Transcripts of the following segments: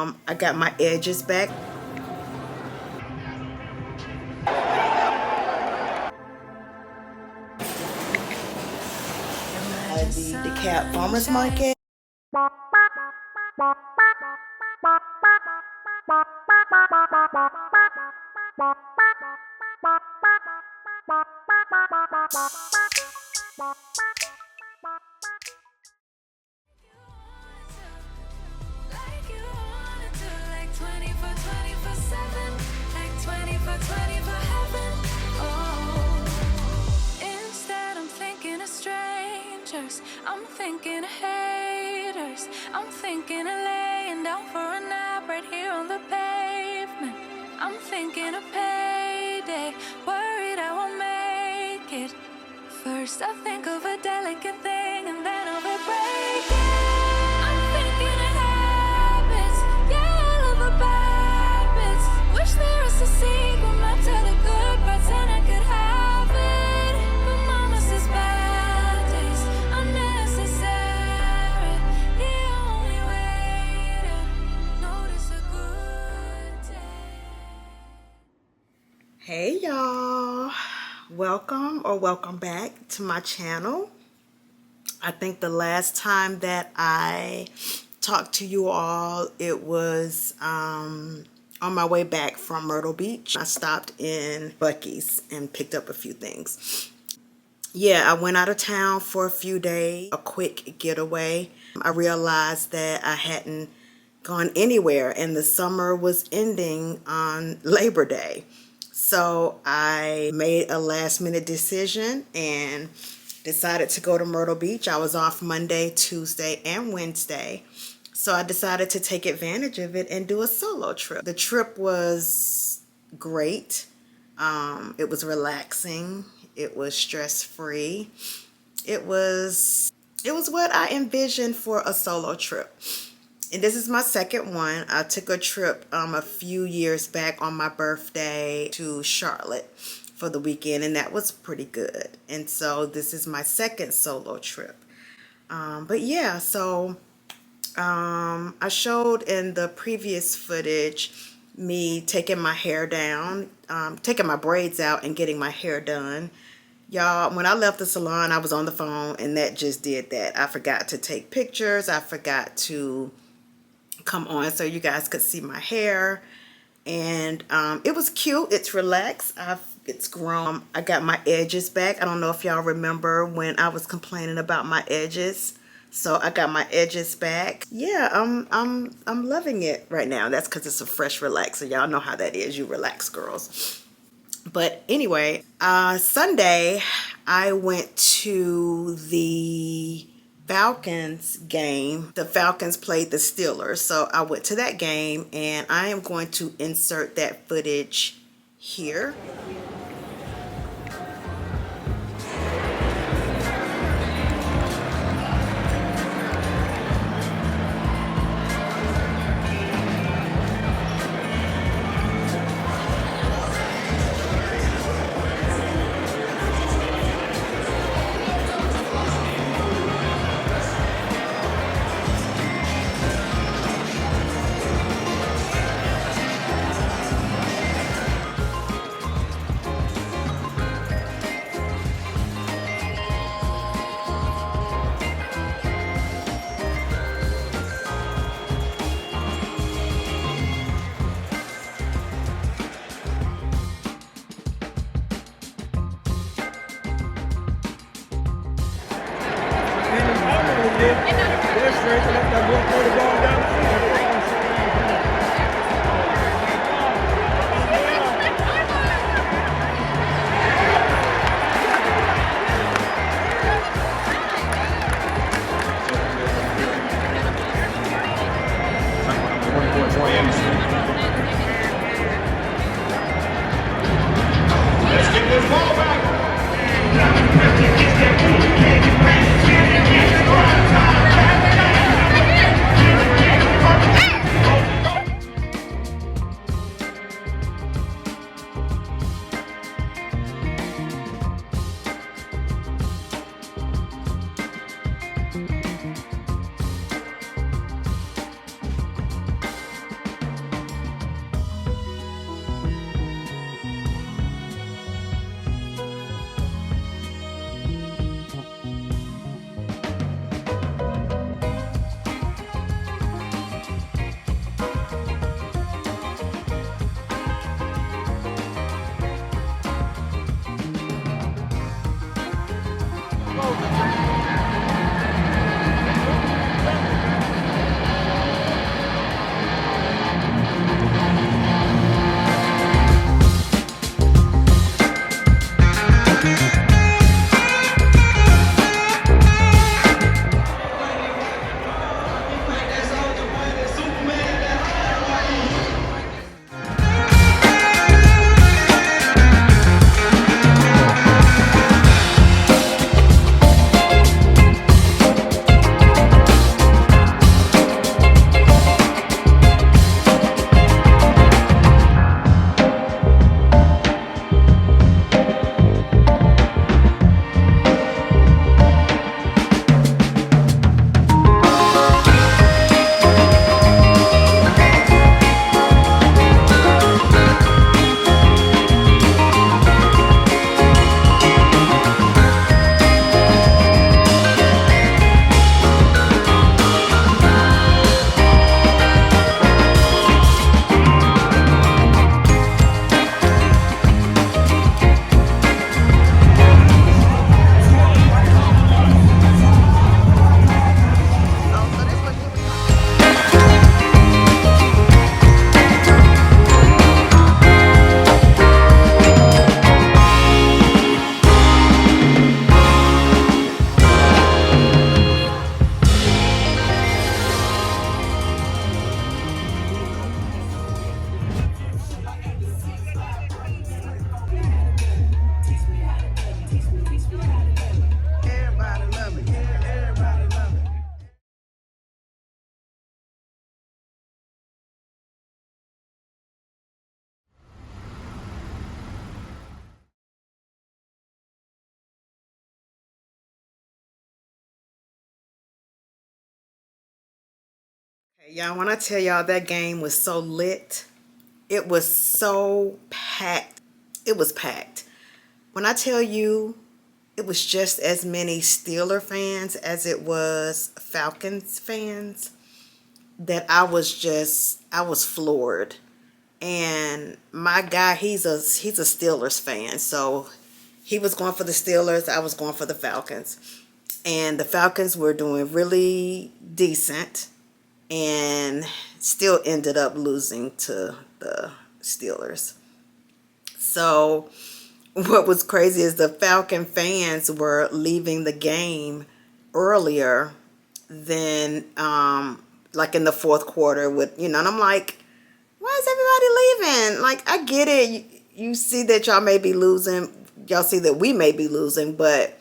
I got my edges back. At the Dekalb Farmers Market. I'm thinking of haters. I'm thinking of laying down for a nap right here on the pavement. I'm thinking of payday, worried I won't make it. First I think of a delicate thing and then of a break it. I'm thinking of habits, yeah, all of the bad bits. Wish there was a sequel, not to the good parts and I could have it. But mama says bad days are necessary. The only way to notice a good day. Hey y'all, welcome back to my channel. I think the last time that I talked to you all, it was on my way back from Myrtle Beach. I stopped in Buc-ee's and picked up a few things. Yeah, I went out of town for a few days, a quick getaway. I realized that I hadn't gone anywhere and the summer was ending on Labor Day. So I made a last minute decision and decided to go to Myrtle Beach. I was off Monday, Tuesday, and Wednesday. So I decided to take advantage of it and do a solo trip. The trip was great. It was relaxing. It was stress-free. It was what I envisioned for a solo trip. And this is my second one. I took a trip a few years back on my birthday to Charlotte for the weekend, and that was pretty good. And so this is my second solo trip. But yeah, so I showed in the previous footage me taking my hair down, taking my braids out and getting my hair done. Y'all, when I left the salon, I was on the phone and that just did that. I forgot to take pictures. I forgot to come on so you guys could see my hair, and it was cute. It's relaxed. It's grown. I got my edges back. I don't know if y'all remember when I was complaining about my edges, so I got my edges back. Yeah, I'm loving it right now. That's because it's a fresh relaxer. Y'all know how that is, you relax girls. But anyway, Sunday I went to the Falcons game. The Falcons played the Steelers, so I went to that game and I am going to insert that footage here. Let's get this ball back. Y'all, when I tell y'all that game was so lit, it was so packed. It was packed. When I tell you it was just as many Steeler fans as it was Falcons fans, that I was floored. And my guy, he's a Steelers fan, so he was going for the Steelers, I was going for the Falcons. And the Falcons were doing really decent and still ended up losing to the Steelers. So what was crazy is the Falcon fans were leaving the game earlier than like in the fourth quarter with, and I'm like, why is everybody leaving? Like, I get it. You see that y'all may be losing. Y'all see that we may be losing, but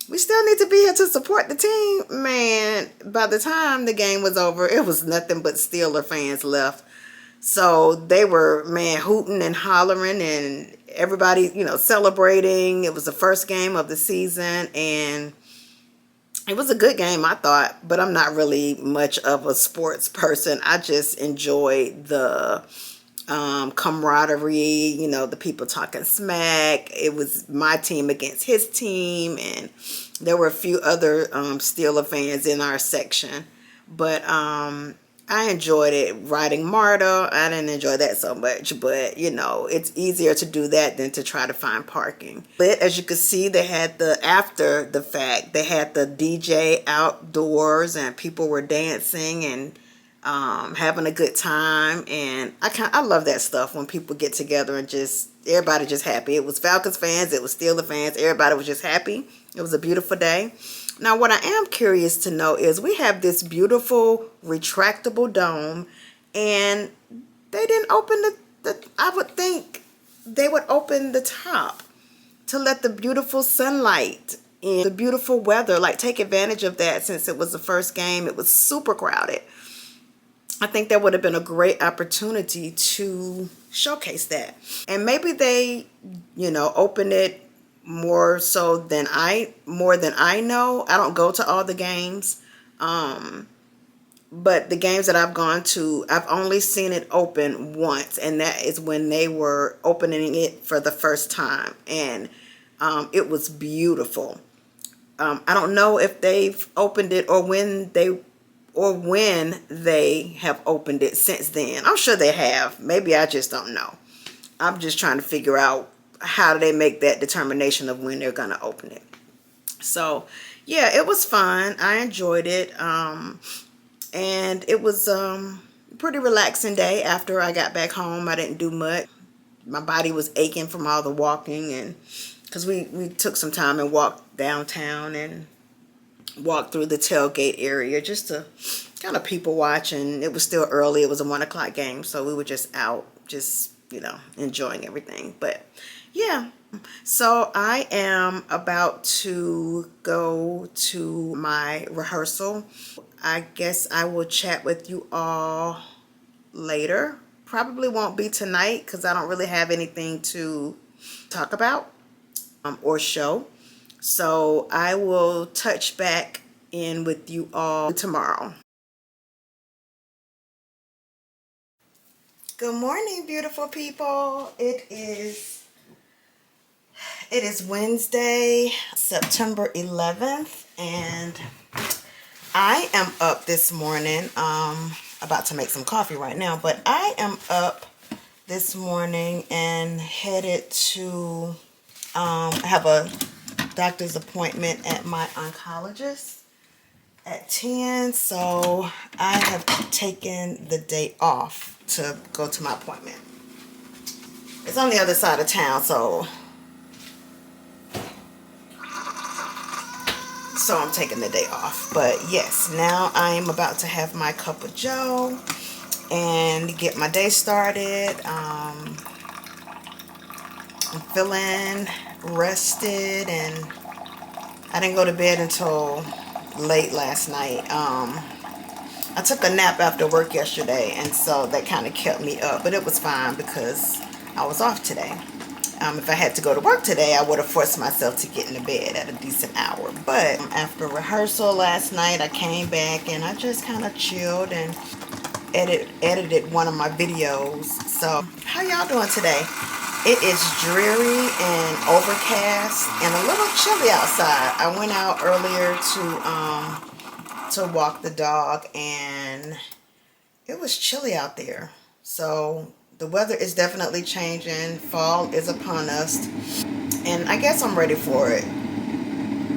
we still need to be here to support the team. Man, by the time the game was over, it was nothing but Steeler fans left. So they were, man, hooting and hollering and everybody, celebrating. It was the first game of the season, and it was a good game, I thought, but I'm not really much of a sports person. I just enjoyed the camaraderie, the people talking smack. It was my team against his team, and there were a few other Steeler fans in our section. But I enjoyed it. Riding MARTA, I didn't enjoy that so much, but it's easier to do that than to try to find parking. But as you can see, they had after the fact, they had the DJ outdoors and people were dancing and having a good time. And I love that stuff when people get together and everybody just happy. It was Falcons fans, it was Steelers fans, everybody was just happy. It was a beautiful day. Now, what I am curious to know is we have this beautiful retractable dome, and they didn't open I would think they would open the top to let the beautiful sunlight and the beautiful weather, like take advantage of that. Since it was the first game, it was super crowded. I think that would have been a great opportunity to showcase that. And maybe they, open it more than I know. I don't go to all the games. But the games that I've gone to, I've only seen it open once, and that is when they were opening it for the first time. And it was beautiful. I don't know if they've opened it or when they have opened it since then. I'm sure they have. Maybe I just don't know. I'm just trying to figure out how do they make that determination of when they're going to open it. So, yeah, it was fun. I enjoyed it. And it was a pretty relaxing day after I got back home. I didn't do much. My body was aching from all the walking, and because we took some time and walked downtown and walked through the tailgate area just to kind of people watch. And it was still early. It was a 1 o'clock game, so we were just out, enjoying everything. But yeah, so I am about to go to my rehearsal. I guess I will chat with you all later. Probably won't be tonight because I don't really have anything to talk about or show. So I will touch back in with you all tomorrow. Good morning, beautiful people. It is Wednesday, September 11th, and I am up this morning. About to make some coffee right now, but I am up this morning and headed to have a doctor's appointment at my oncologist at 10. So I have taken the day off to go to my appointment. It's on the other side of town, so I'm taking the day off. But yes, now I am about to have my cup of joe and get my day started. I'm feeling rested, and I didn't go to bed until late last night. I took a nap after work yesterday, and so that kind of kept me up, but it was fine because I was off today. If I had to go to work today, I would have forced myself to get into bed at a decent hour. But after rehearsal last night, I came back and I just kind of chilled and edited one of my videos. So how y'all doing today? It is dreary and overcast and a little chilly outside. I went out earlier to walk the dog, and it was chilly out there. So the weather is definitely changing. Fall is upon us, and I guess I'm ready for it.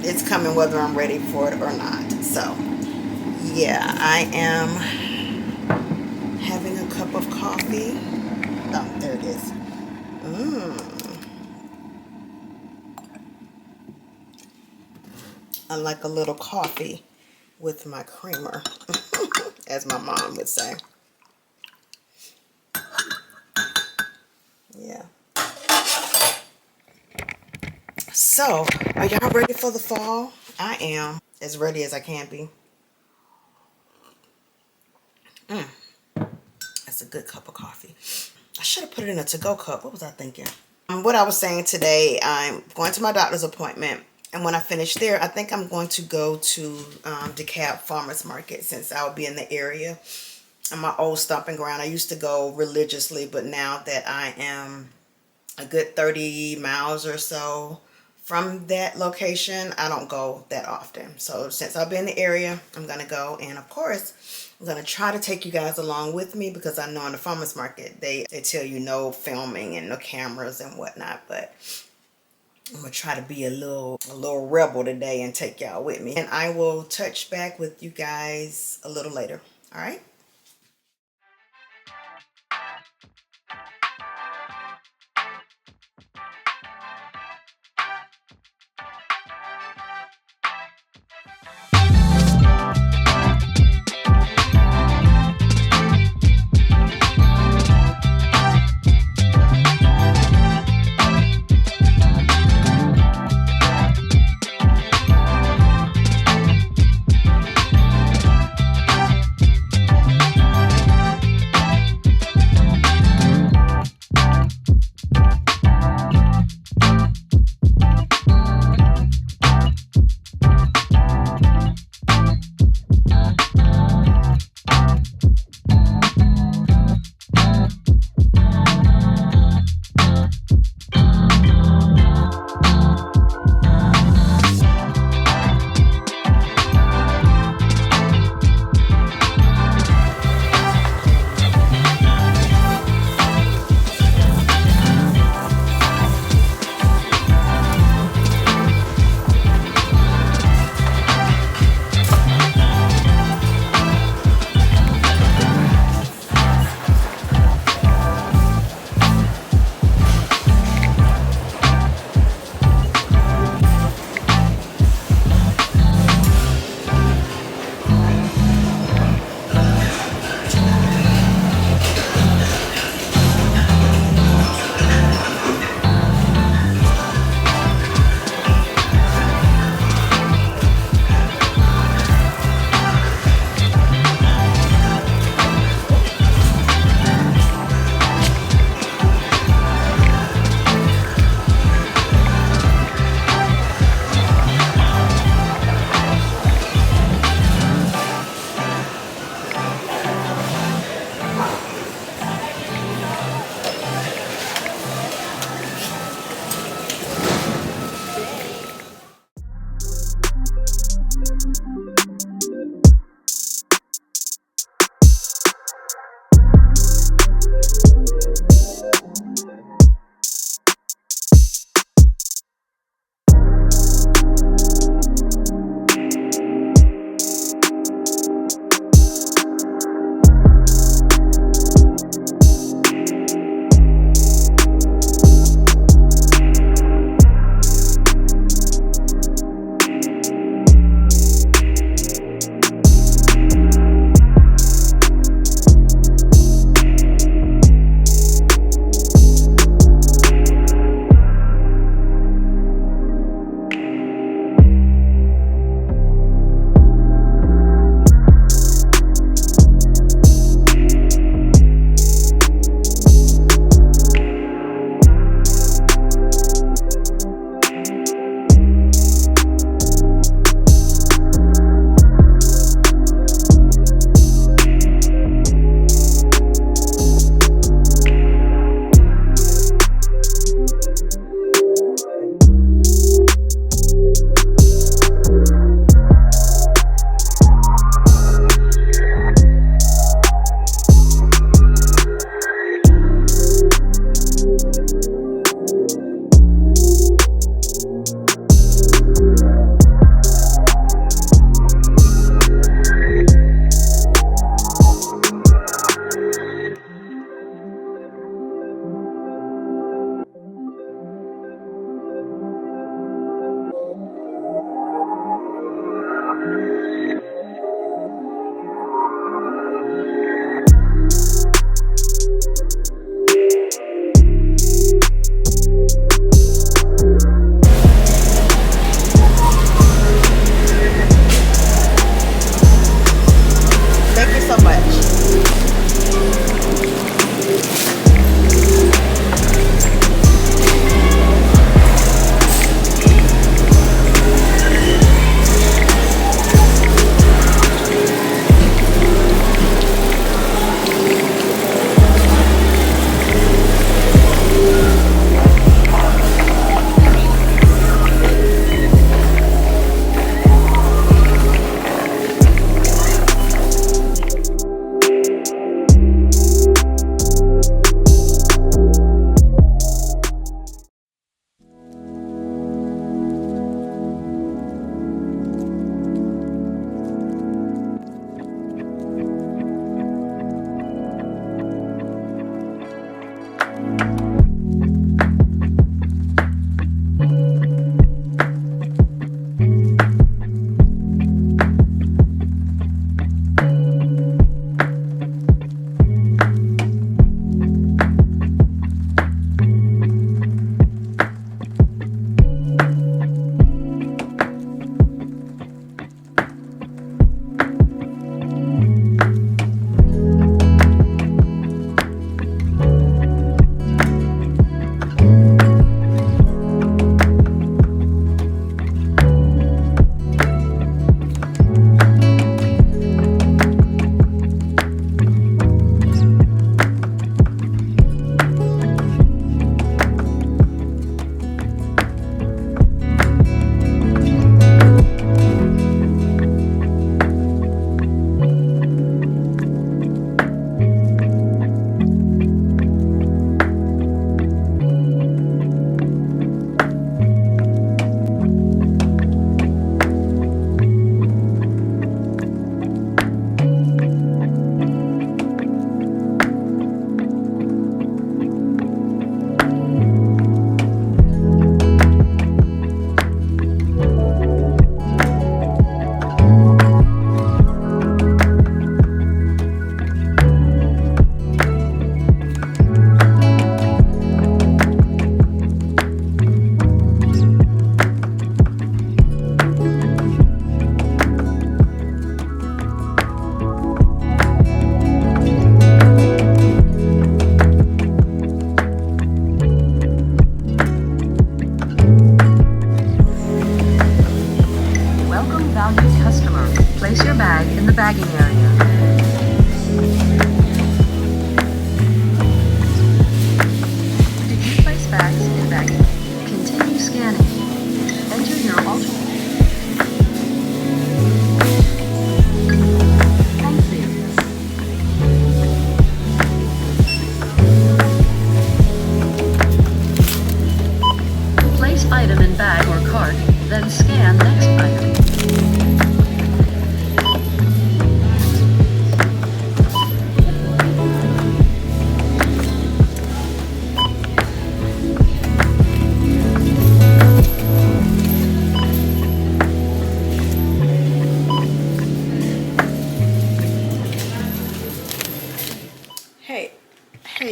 It's coming whether I'm ready for it or not. So yeah, I am having a cup of coffee. Oh, there it is. I like a little coffee with my creamer, as my mom would say. Yeah. So, are y'all ready for the fall? I am as ready as I can be. That's a good cup of coffee. I should have put it in a to-go cup. What was I thinking? What I was saying today, I'm going to my doctor's appointment. And when I finish there, I think I'm going to go to Dekalb Farmers Market, since I'll be in the area. And my old stomping ground. I used to go religiously, but now that I am a good 30 miles or so from that location, I don't go that often. So since I'll be in the area, I'm going to go. And of course, I'm going to try to take you guys along with me, because I know in the farmers market, they tell you no filming and no cameras and whatnot. But I'm going to try to be a little rebel today and take y'all with me. And I will touch back with you guys a little later. All right?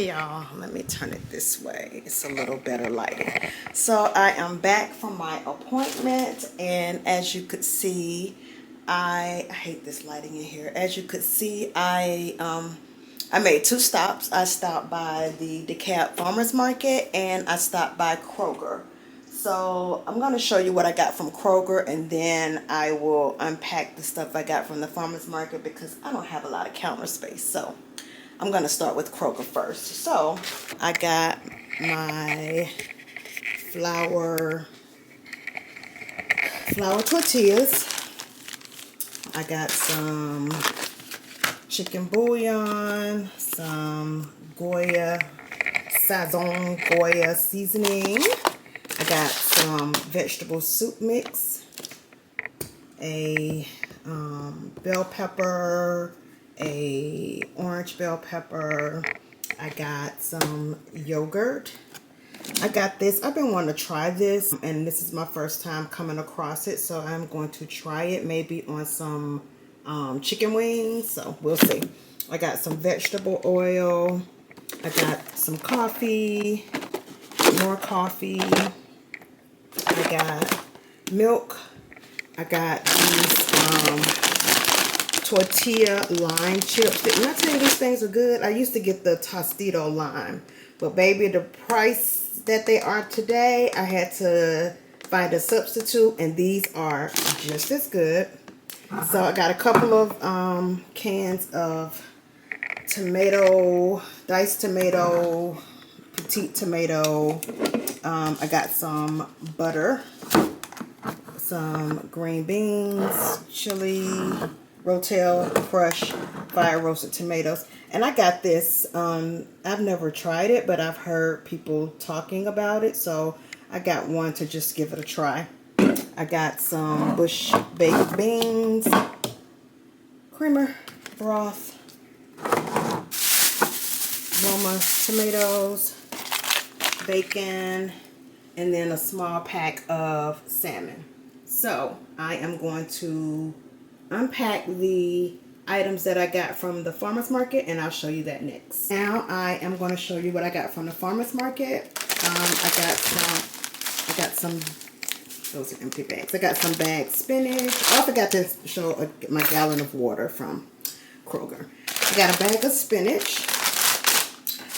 Hey y'all, let me turn it this way. It's a little better lighting. So I am back from my appointment, and as you could see, I hate this lighting in here. As you could see, I made 2 stops. I stopped by the Dekalb Farmers Market and I stopped by Kroger. So I'm going to show you what I got from Kroger, and then I will unpack the stuff I got from the farmers market because I don't have a lot of counter space. So I'm going to start with Kroger first. So I got my flour tortillas. I got some chicken bouillon, some Sazon Goya seasoning. I got some vegetable soup mix, a bell pepper, a orange bell pepper. I got some yogurt. I got this. I've been wanting to try this, and this is my first time coming across it, so I'm going to try it maybe on some chicken wings, so we'll see. I got some vegetable oil. I got some coffee, more coffee. I got milk. I got these tortilla lime chips. Didn't I tell you these things are good? I used to get the Tostito lime, but baby, the price that they are today, I had to find a substitute, and these are just as good. So I got a couple of cans of tomato, diced tomato, petite tomato. I got some butter, some green beans, chili, rotel, crushed, fire roasted tomatoes. And I got this, I've never tried it, but I've heard people talking about it, so I got one to just give it a try. I got some bush baked beans, creamer, broth, Roma tomatoes, bacon, and then a small pack of salmon. So I am going to unpack the items that I got from the farmers market, and I'll show you that next. Now I am going to show you what I got from the farmers market. I got some those are empty bags. I got some bagged spinach. I forgot to show my gallon of water from Kroger. I got a bag of spinach.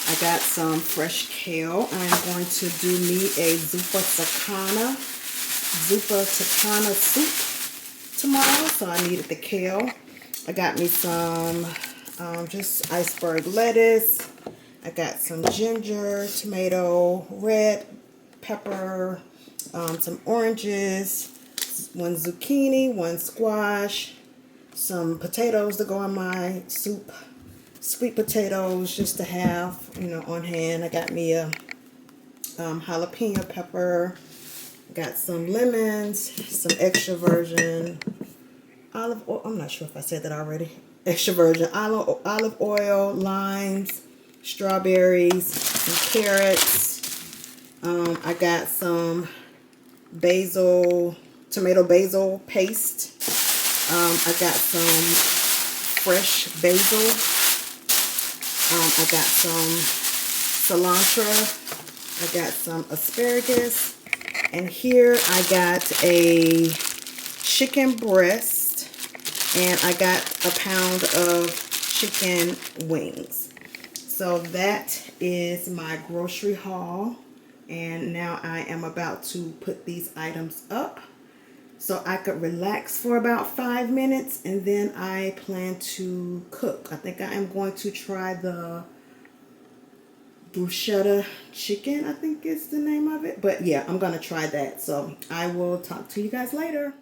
I got some fresh kale. I'm going to do me a zuppa takana soup tomorrow, so I needed the kale. I got me some just iceberg lettuce. I got some ginger, tomato, red pepper, some oranges, 1 zucchini, 1 squash, some potatoes to go in my soup, sweet potatoes just to have, on hand. I got me a jalapeno pepper, got some lemons, some extra virgin olive oil. I'm not sure if I said that already. Extra virgin olive oil, limes, strawberries, some carrots. I got some tomato basil paste. I got some fresh basil. I got some cilantro. I got some asparagus. And here I got a chicken breast, and I got a pound of chicken wings. So that is my grocery haul. And now I am about to put these items up so I could relax for about 5 minutes, and then I plan to cook. I think I am going to try the Bruschetta chicken, I think is the name of it. But yeah, I'm going to try that. So I will talk to you guys later.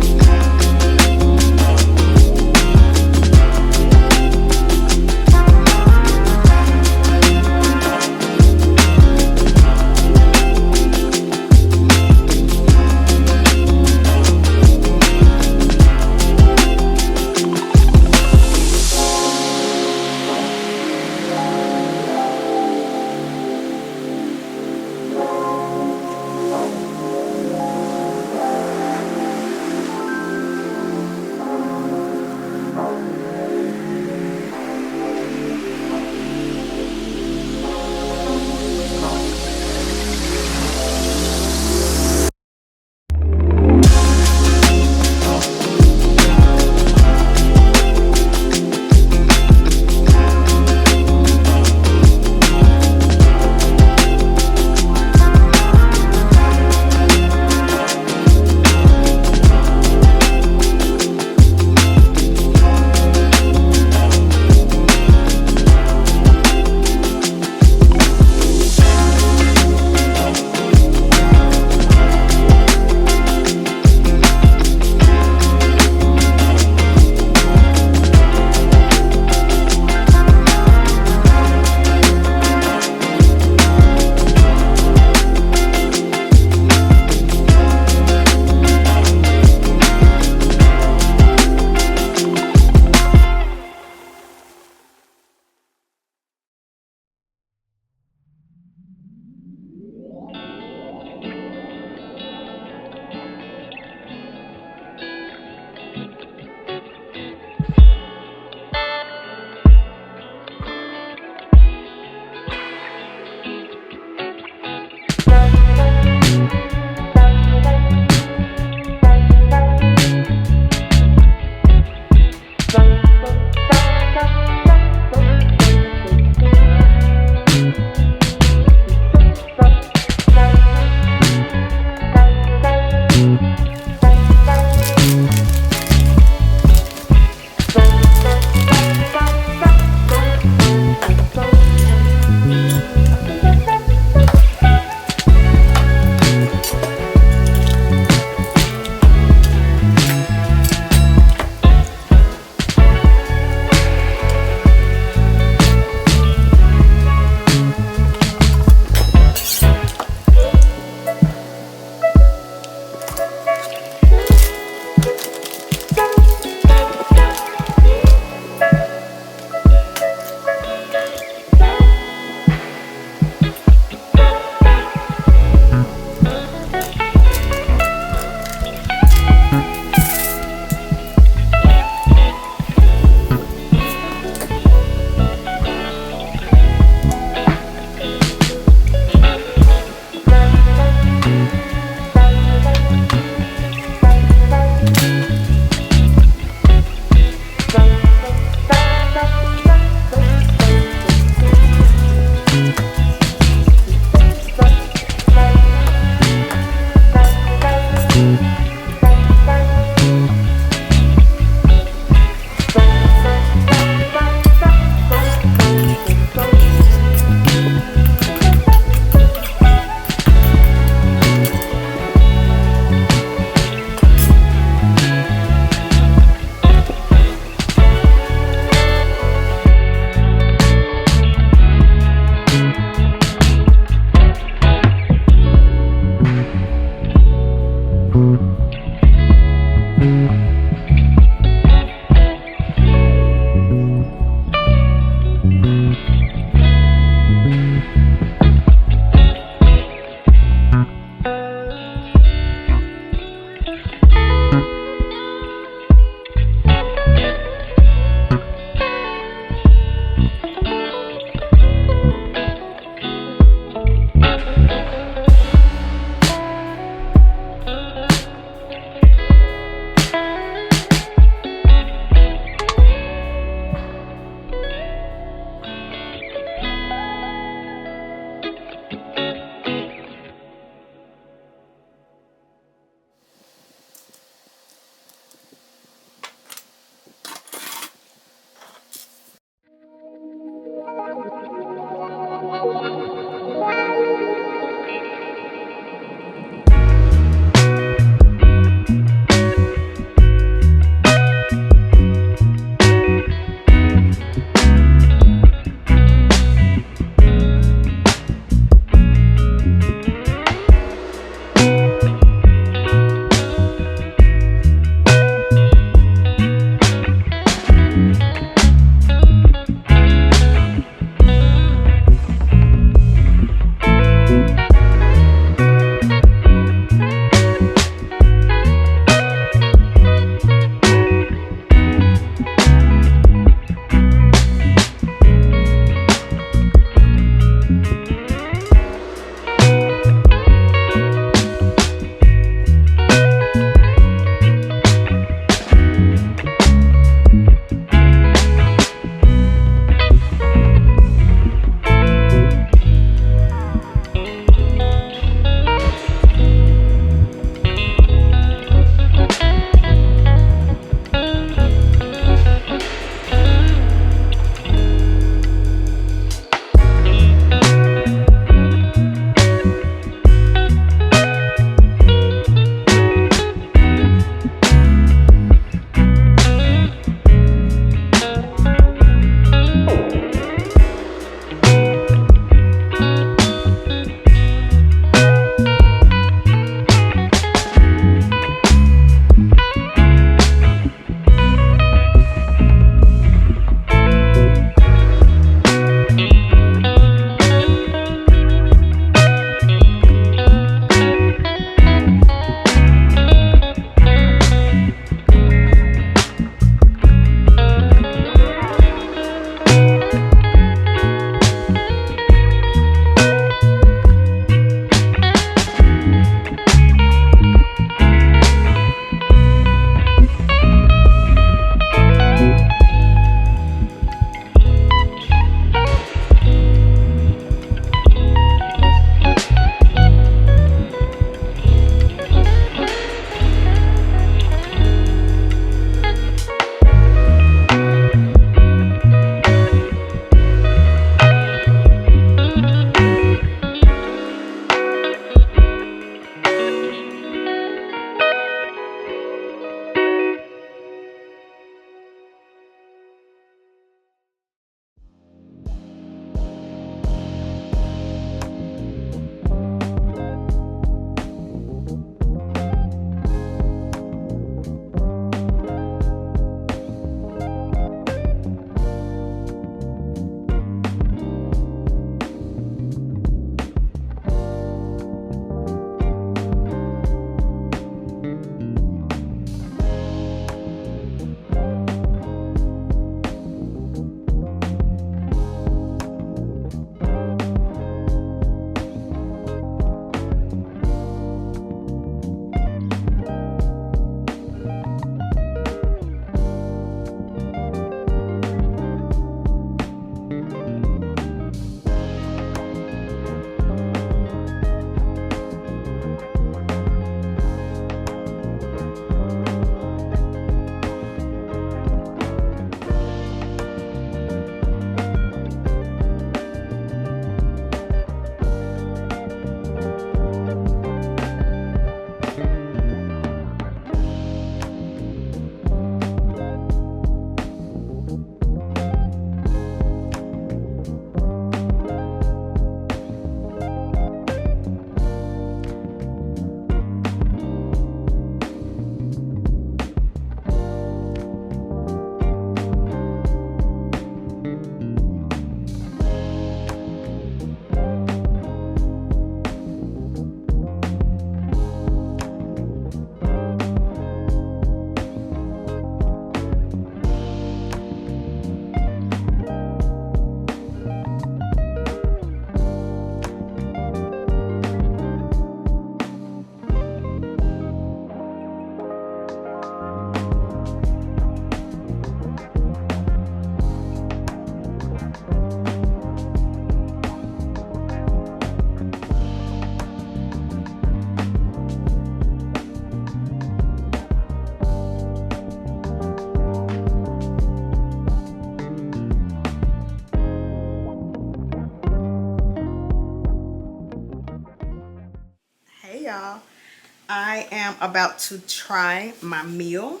I am about to try my meal.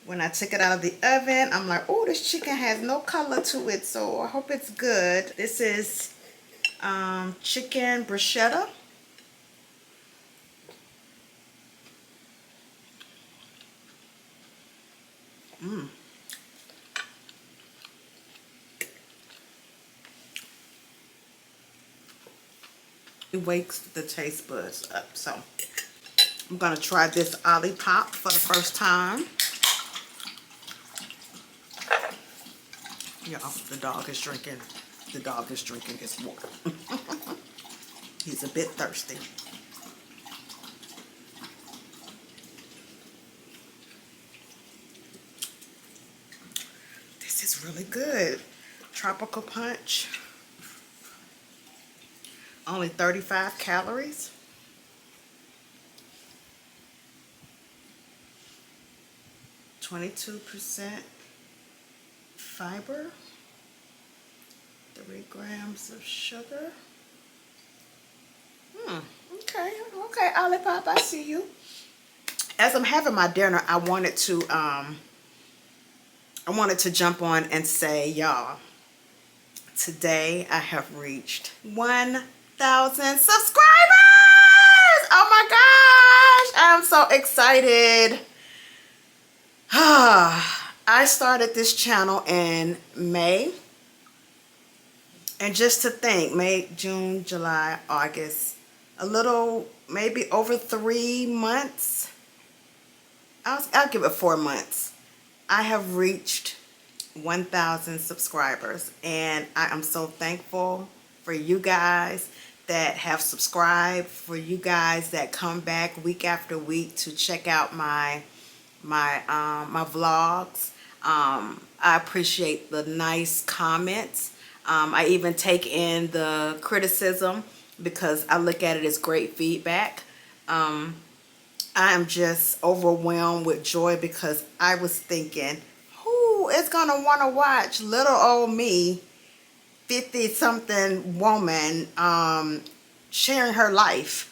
When I took it out of the oven, I'm like, oh, this chicken has no color to it, so I hope it's good. This is chicken bruschetta. It wakes the taste buds up, so I'm gonna try this olipop for the first time. Y'all, the dog is drinking. The dog is drinking his water. He's a bit thirsty. This is really good. Tropical punch. Only 35 calories. (22% fiber, 3 grams of sugar. Okay, Olipop, I see you. As I'm having my dinner, I wanted to jump on and say, y'all, today I have reached 1,000 subscribers. Oh my gosh, I'm so excited. I started this channel in May, and just to think, May, June, July, August, a little, maybe over 3 months, I'll give it 4 months, I have reached 1,000 subscribers, and I am so thankful for you guys that have subscribed, for you guys that come back week after week to check out my vlogs. I appreciate the nice comments. I even take in the criticism because I look at it as great feedback. I am just overwhelmed with joy because I was thinking, who is gonna want to watch little old me, 50-something woman, sharing her life?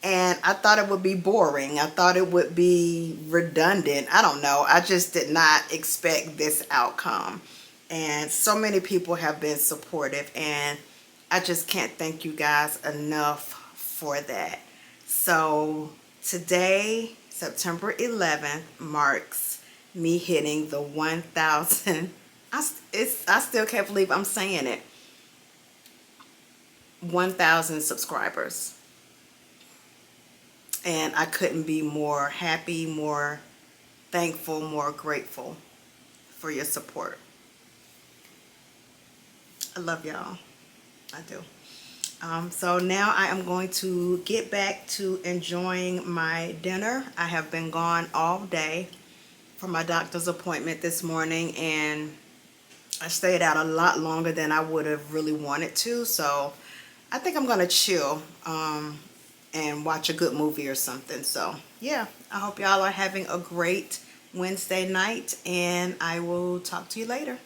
And I thought it would be boring. I thought it would be redundant. I don't know. I just did not expect this outcome. And so many people have been supportive, and I just can't thank you guys enough for that. So today, September 11th, marks me hitting the 1,000. I still can't believe I'm saying it. 1,000 subscribers. And I couldn't be more happy, more thankful, more grateful for your support. I love y'all. I do. So now I am going to get back to enjoying my dinner. I have been gone all day for my doctor's appointment this morning, and I stayed out a lot longer than I would have really wanted to. So I think I'm going to chill. And watch a good movie or something. So yeah, I hope y'all are having a great Wednesday night, and I will talk to you later.